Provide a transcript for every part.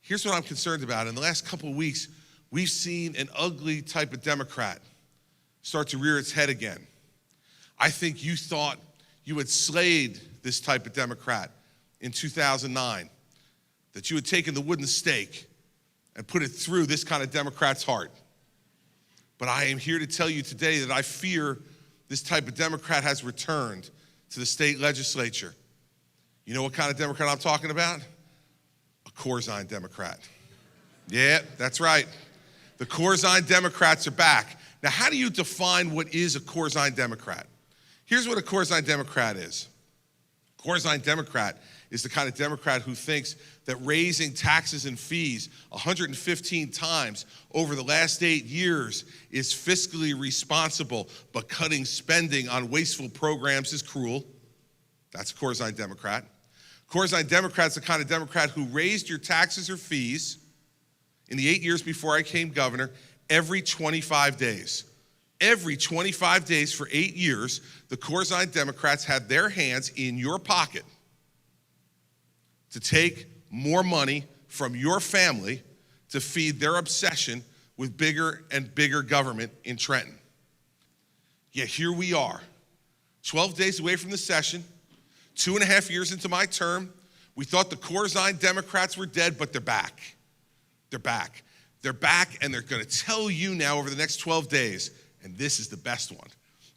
Here's what I'm concerned about. In the last couple of weeks, we've seen an ugly type of Democrat start to rear its head again. I think you thought you had slayed this type of Democrat in 2009, that you had taken the wooden stake and put it through this kind of Democrat's heart. But I am here to tell you today that I fear this type of Democrat has returned to the state legislature. You know what kind of Democrat I'm talking about? A Corzine Democrat. Yeah, that's right. The Corzine Democrats are back. Now, how do you define what is a Corzine Democrat? Here's what a Corzine Democrat is. A Corzine Democrat is the kind of Democrat who thinks that raising taxes and fees 115 times over the last 8 years is fiscally responsible, but cutting spending on wasteful programs is cruel. That's a Corzine Democrat. Corzine Democrat's the kind of Democrat who raised your taxes or fees in the 8 years before I became governor every 25 days. Every 25 days for 8 years, the Corzine Democrats had their hands in your pocket to take more money from your family to feed their obsession with bigger and bigger government in Trenton. Yet here we are, 12 days away from the session, 2.5 years into my term. We thought the Corzine Democrats were dead, but they're back. They're back. They're back, and they're going to tell you now over the next 12 days, and this is the best one.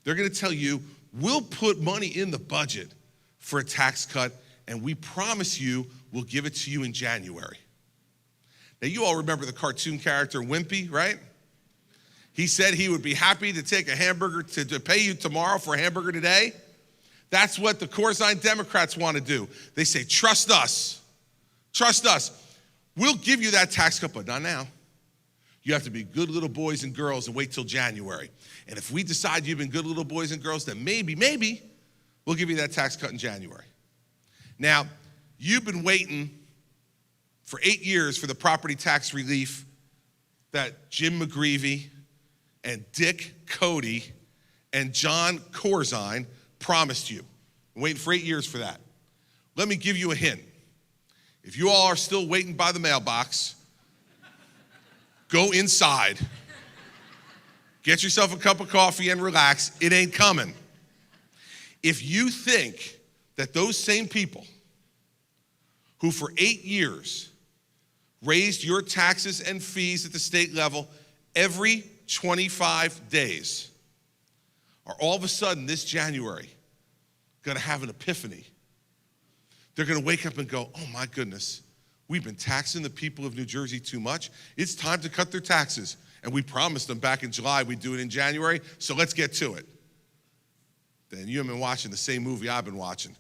They're going to tell you, we'll put money in the budget for a tax cut, and we promise you we'll give it to you in January. Now, you all remember the cartoon character Wimpy, right? He said he would be happy to take a hamburger to pay you tomorrow for a hamburger today. That's what the Corzine Democrats want to do. They say, trust us. Trust us. We'll give you that tax cut, but not now. You have to be good little boys and girls and wait till January. And if we decide you've been good little boys and girls, then maybe we'll give you that tax cut in January. Now, you've been waiting for 8 years for the property tax relief that Jim McGreevey and Dick Cody and John Corzine promised you. I'm waiting for 8 years for that. Let me give you a hint. If you all are still waiting by the mailbox, go inside, get yourself a cup of coffee and relax. It ain't coming. If you think that those same people who for 8 years raised your taxes and fees at the state level every 25 days are all of a sudden this January going to have an epiphany, they're going to wake up and go, oh my goodness, we've been taxing the people of New Jersey too much. It's time to cut their taxes. And we promised them back in July we'd do it in January, so let's get to it. Then you have been watching the same movie I've been watching.